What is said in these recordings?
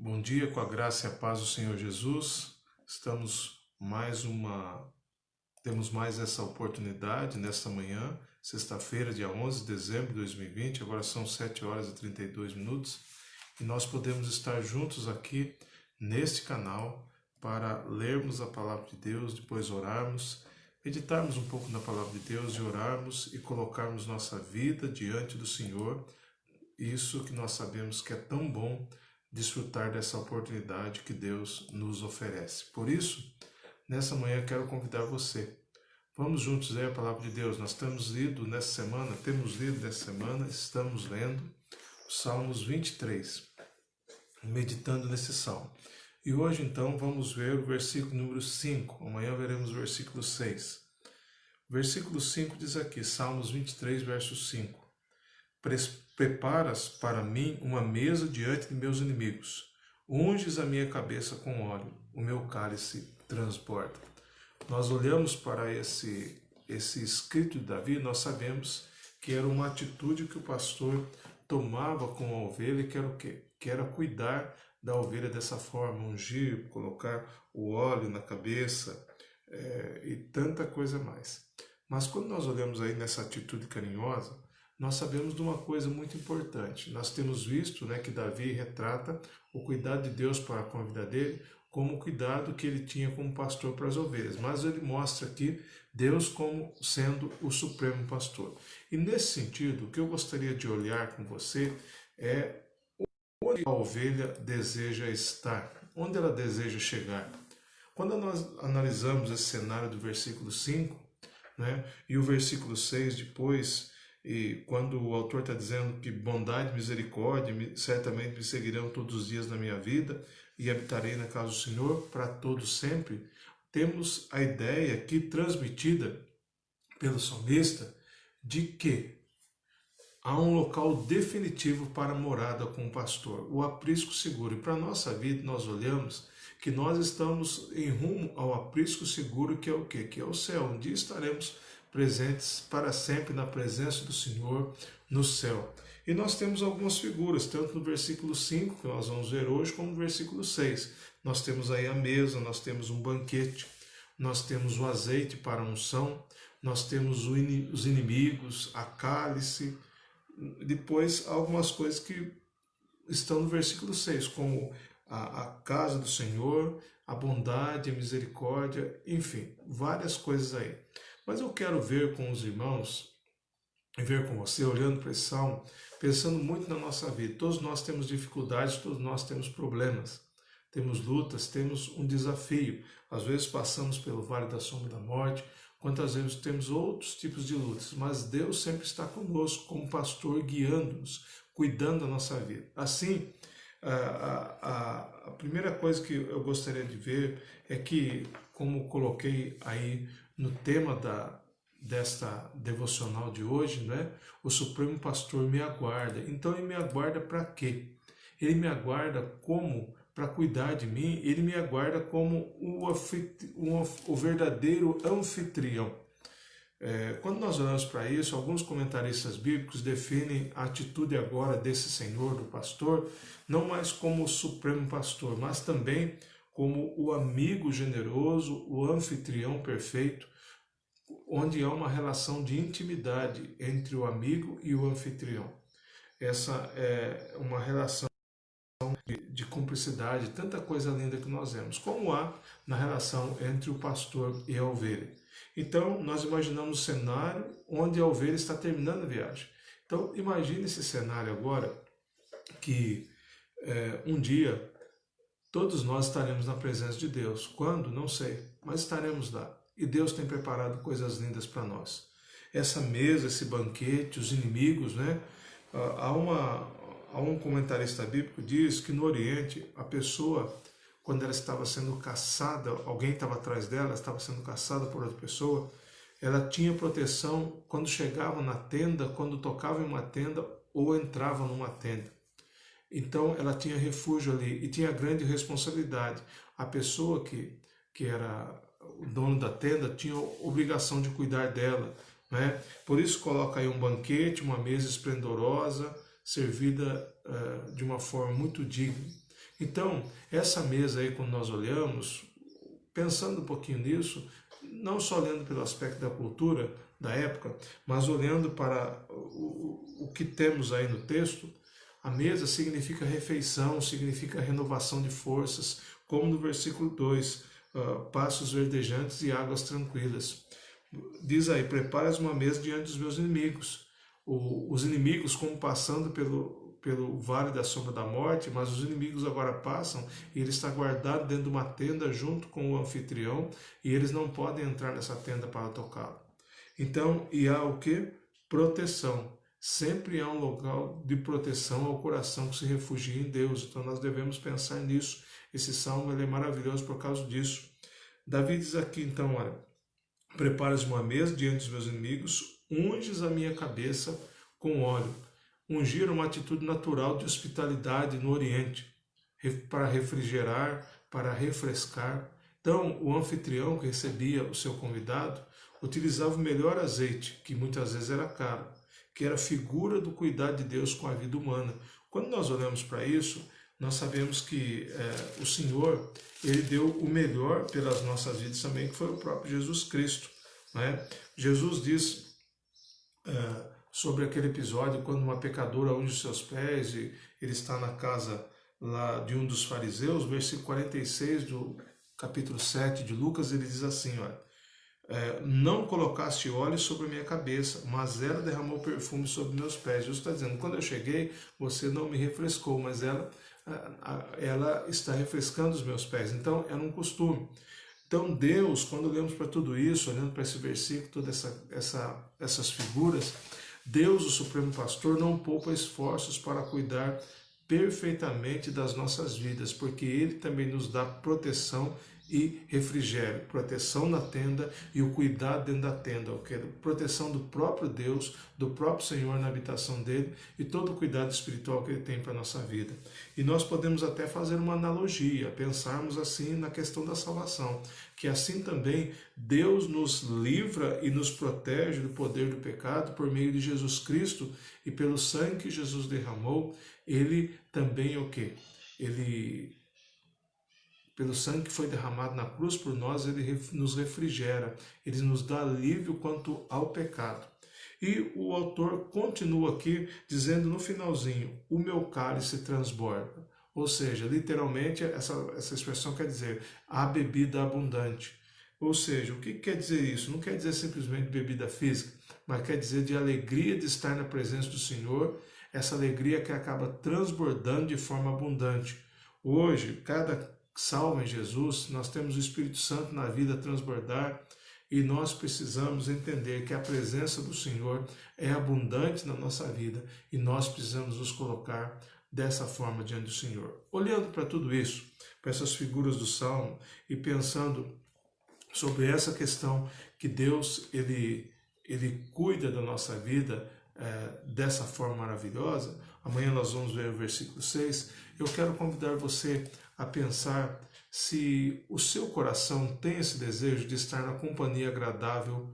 Bom dia, com a graça e a paz do Senhor Jesus. Temos mais essa oportunidade nesta manhã, sexta-feira, dia 11 de dezembro de 2020, agora são 7 horas e 32 minutos, e nós podemos estar juntos aqui neste canal para lermos a palavra de Deus, depois orarmos, meditarmos um pouco na palavra de Deus e orarmos e colocarmos nossa vida diante do Senhor. Isso que nós sabemos que é tão bom desfrutar dessa oportunidade que Deus nos oferece. Por isso, nessa manhã eu quero convidar você. Vamos juntos ler a palavra de Deus. Nós temos lido nessa semana, estamos lendo os Salmos 23, meditando nesse salmo. E hoje então vamos ver o versículo número 5, amanhã veremos o versículo 6. O versículo 5 diz aqui, Salmos 23, verso 5. Preparas para mim uma mesa diante de meus inimigos. Unges a minha cabeça com óleo, o meu cálice transborda. Nós olhamos para esse escrito de Davi, nós sabemos que era uma atitude que o pastor tomava com a ovelha, que era o quê? Que era cuidar da ovelha dessa forma, ungir, colocar o óleo na cabeça e tanta coisa mais. Mas quando nós olhamos aí nessa atitude carinhosa, nós sabemos de uma coisa muito importante. Nós temos visto que Davi retrata o cuidado de Deus para com a vida dele como o cuidado que ele tinha como pastor para as ovelhas. Mas ele mostra aqui Deus como sendo o supremo pastor. E nesse sentido, o que eu gostaria de olhar com você é onde a ovelha deseja estar, onde ela deseja chegar. Quando nós analisamos esse cenário do versículo 5, e o versículo 6 depois, e quando o autor está dizendo que bondade e misericórdia certamente me seguirão todos os dias da minha vida e habitarei na casa do Senhor para todos sempre, temos a ideia aqui transmitida pelo salmista de que há um local definitivo para a morada com o pastor, o aprisco seguro. E para a nossa vida nós olhamos que nós estamos em rumo ao aprisco seguro, que é o quê? Que é o céu, onde estaremos presentes para sempre na presença do Senhor no céu. E nós temos algumas figuras, tanto no versículo 5, que nós vamos ver hoje, como no versículo 6. Nós temos aí a mesa, nós temos um banquete, nós temos o azeite para a unção, nós temos os inimigos, a cálice. Depois, algumas coisas que estão no versículo 6, como a casa do Senhor, a bondade, a misericórdia, enfim, várias coisas aí. Mas eu quero ver com os irmãos, e ver com você, olhando para esse salmo, pensando muito na nossa vida. Todos nós temos dificuldades, todos nós temos problemas, temos lutas, temos um desafio. Às vezes passamos pelo vale da sombra da morte, quantas vezes temos outros tipos de lutas, mas Deus sempre está conosco, como pastor, guiando-nos, cuidando da nossa vida. Assim, a primeira coisa que eu gostaria de ver é que, como coloquei aí no tema desta devocional de hoje, o Supremo Pastor me aguarda. Então ele me aguarda para quê? Ele me aguarda como para cuidar de mim, ele me aguarda como o verdadeiro anfitrião. Quando nós olhamos para isso, alguns comentaristas bíblicos definem a atitude agora desse Senhor, do pastor, não mais como o supremo pastor, mas também como o amigo generoso, o anfitrião perfeito, onde há uma relação de intimidade entre o amigo e o anfitrião. Essa é uma relação de cumplicidade, tanta coisa linda que nós vemos, como há na relação entre o pastor e a ovelha. Então, nós imaginamos um cenário onde a ovelha está terminando a viagem. Então, imagine esse cenário agora, que um dia todos nós estaremos na presença de Deus. Quando? Não sei, mas estaremos lá. E Deus tem preparado coisas lindas para nós. Essa mesa, esse banquete, os inimigos, Há um comentarista bíblico que diz que no Oriente, a pessoa, quando ela estava sendo caçada, alguém estava atrás dela, estava sendo caçada por outra pessoa, ela tinha proteção quando chegava na tenda, quando tocava em uma tenda ou entrava numa tenda. Então ela tinha refúgio ali e tinha grande responsabilidade. A pessoa que era o dono da tenda tinha a obrigação de cuidar dela. Por isso coloca aí um banquete, uma mesa esplendorosa, servida de uma forma muito digna. Então, essa mesa aí, quando nós olhamos, pensando um pouquinho nisso, não só olhando pelo aspecto da cultura da época, mas olhando para o que temos aí no texto, a mesa significa refeição, significa renovação de forças, como no versículo 2, pastos verdejantes e águas tranquilas. Diz aí, preparas uma mesa diante dos meus inimigos. Os inimigos, como passando pelo vale da sombra da morte, mas os inimigos agora passam e ele está guardado dentro de uma tenda junto com o anfitrião e eles não podem entrar nessa tenda para tocá-lo. Então, e há o que? Proteção. Sempre há um local de proteção ao coração que se refugia em Deus. Então nós devemos pensar nisso. Esse salmo ele é maravilhoso por causa disso. Davi diz aqui então, olha, preparas uma mesa diante dos meus inimigos, unges a minha cabeça com óleo. Ungir é uma atitude natural de hospitalidade no Oriente, para refrigerar, para refrescar. Então, o anfitrião que recebia o seu convidado utilizava o melhor azeite, que muitas vezes era caro, que era a figura do cuidado de Deus com a vida humana. Quando nós olhamos para isso, nós sabemos que o Senhor, ele deu o melhor pelas nossas vidas também, que foi o próprio Jesus Cristo. Né? Jesus diz sobre aquele episódio, quando uma pecadora unge os seus pés e ele está na casa lá de um dos fariseus, versículo 46 do capítulo 7 de Lucas, ele diz assim, olha, não colocaste óleo sobre a minha cabeça, mas ela derramou perfume sobre meus pés. Jesus está dizendo, quando eu cheguei, você não me refrescou, mas ela está refrescando os meus pés. Então, era um costume. Então, Deus, quando olhamos para tudo isso, olhando para esse versículo, todas essas figuras, Deus, o Supremo Pastor, não poupa esforços para cuidar perfeitamente das nossas vidas, porque Ele também nos dá proteção e refrigério, proteção na tenda e o cuidado dentro da tenda, proteção do próprio Deus, do próprio Senhor na habitação dele e todo o cuidado espiritual que ele tem para a nossa vida. E nós podemos até fazer uma analogia, pensarmos assim na questão da salvação, que assim também Deus nos livra e nos protege do poder do pecado por meio de Jesus Cristo e pelo sangue que Jesus derramou, ele também o quê? Pelo sangue que foi derramado na cruz por nós, ele nos refrigera, ele nos dá alívio quanto ao pecado. E o autor continua aqui dizendo no finalzinho, o meu cálice transborda. Ou seja, literalmente essa expressão quer dizer a bebida abundante. Ou seja, o que quer dizer isso? Não quer dizer simplesmente bebida física, mas quer dizer de alegria de estar na presença do Senhor, essa alegria que acaba transbordando de forma abundante. Hoje, cada salvo em Jesus, nós temos o Espírito Santo na vida a transbordar e nós precisamos entender que a presença do Senhor é abundante na nossa vida e nós precisamos nos colocar dessa forma diante do Senhor. Olhando para tudo isso, para essas figuras do Salmo e pensando sobre essa questão que Deus ele cuida da nossa vida dessa forma maravilhosa, amanhã nós vamos ver o versículo 6, eu quero convidar você a pensar se o seu coração tem esse desejo de estar na companhia agradável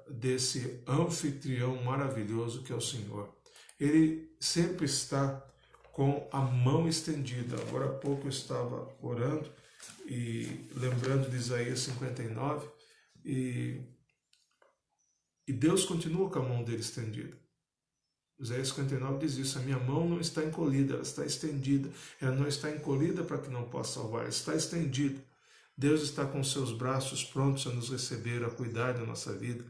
desse anfitrião maravilhoso que é o Senhor. Ele sempre está com a mão estendida. Agora há pouco eu estava orando e lembrando de Isaías 59 e Deus continua com a mão dele estendida. Isaías 59 diz isso, a minha mão não está encolhida, ela está estendida. Ela não está encolhida para que não possa salvar, ela está estendida. Deus está com seus braços prontos a nos receber, a cuidar da nossa vida,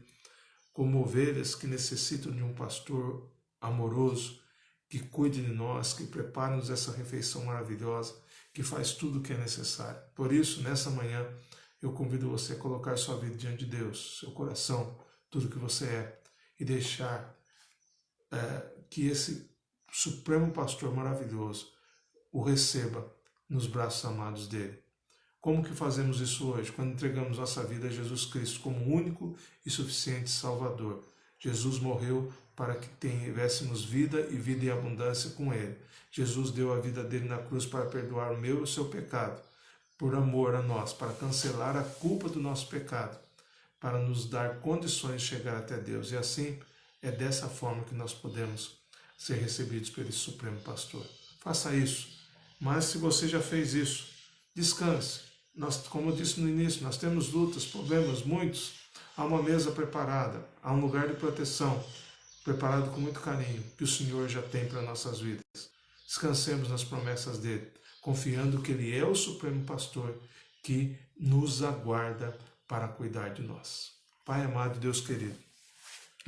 como ovelhas que necessitam de um pastor amoroso, que cuide de nós, que prepare-nos essa refeição maravilhosa, que faz tudo o que é necessário. Por isso, nessa manhã, eu convido você a colocar sua vida diante de Deus, seu coração, tudo que você é, e deixar que esse Supremo Pastor maravilhoso o receba nos braços amados dele. Como que fazemos isso hoje? Quando entregamos nossa vida a Jesus Cristo como único e suficiente Salvador. Jesus morreu para que tivéssemos vida e vida em abundância com ele. Jesus deu a vida dele na cruz para perdoar o meu e o seu pecado, por amor a nós, para cancelar a culpa do nosso pecado, para nos dar condições de chegar até Deus. E assim, é dessa forma que nós podemos ser recebidos pelo Supremo Pastor. Faça isso Mas se você já fez isso, descanse. Nós, como eu disse no início, nós temos lutas, problemas, muitos. Há uma mesa preparada, há um lugar de proteção, preparado com muito carinho, que o Senhor já tem para nossas vidas. Descansemos nas promessas dele, confiando que ele é o Supremo Pastor que nos aguarda para cuidar de nós. Pai amado, Deus querido,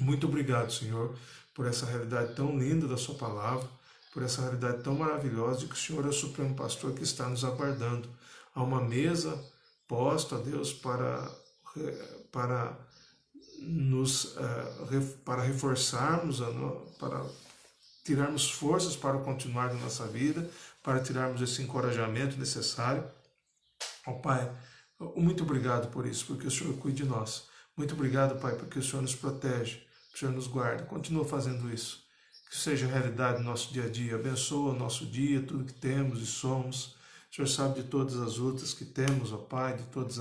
muito obrigado, Senhor, por essa realidade tão linda da sua palavra, por essa realidade tão maravilhosa de que o Senhor é o Supremo Pastor que está nos aguardando. Há uma mesa posta, Deus, para reforçarmos, para tirarmos forças para o continuar da nossa vida, para tirarmos esse encorajamento necessário. Ó Pai, muito obrigado por isso, porque o Senhor cuida de nós. Muito obrigado, Pai, porque o Senhor nos protege, o Senhor nos guarda. Continua fazendo isso. Que seja realidade no nosso dia a dia. Abençoa o nosso dia, tudo que temos e somos. O Senhor sabe de todas as lutas que temos, ó Pai, de todos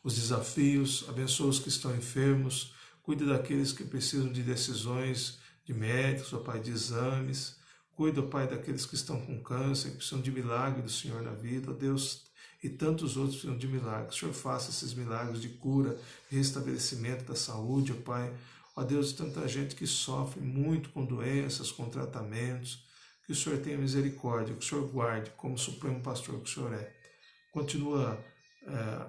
os desafios. Abençoa os que estão enfermos. Cuida daqueles que precisam de decisões de médicos, ó Pai, de exames. Cuida, ó Pai, daqueles que estão com câncer, que precisam de milagre do Senhor na vida, ó Deus, e tantos outros precisam de milagres. O Senhor faça esses milagres de cura, restabelecimento da saúde, ó Pai. Ó Deus, tanta gente que sofre muito com doenças, com tratamentos. Que o Senhor tenha misericórdia, que o Senhor guarde como Supremo Pastor que o Senhor é. Continua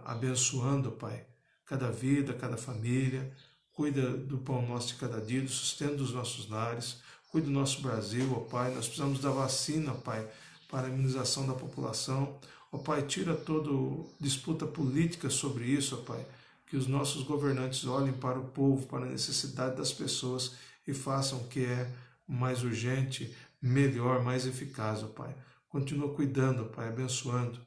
abençoando, ó Pai, cada vida, cada família. Cuida do pão nosso de cada dia, do sustento dos nossos lares. Cuida do nosso Brasil, ó Pai. Nós precisamos da vacina, Pai, para a imunização da população. Ó Pai, tira toda disputa política sobre isso, ó Pai. Que os nossos governantes olhem para o povo, para a necessidade das pessoas e façam o que é mais urgente, melhor, mais eficaz, ó Pai. Continua cuidando, ó Pai, abençoando.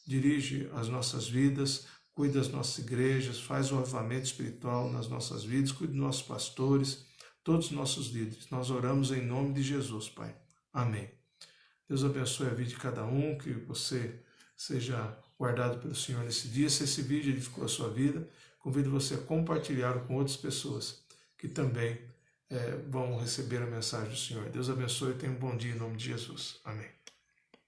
Dirige as nossas vidas, cuida das nossas igrejas, faz um avivamento espiritual nas nossas vidas, cuida dos nossos pastores, todos os nossos líderes. Nós oramos em nome de Jesus, Pai. Amém. Deus abençoe a vida de cada um, que você seja guardado pelo Senhor nesse dia. Se esse vídeo edificou a sua vida, convido você a compartilhar com outras pessoas que também vão receber a mensagem do Senhor. Deus abençoe e tenha um bom dia em nome de Jesus. Amém.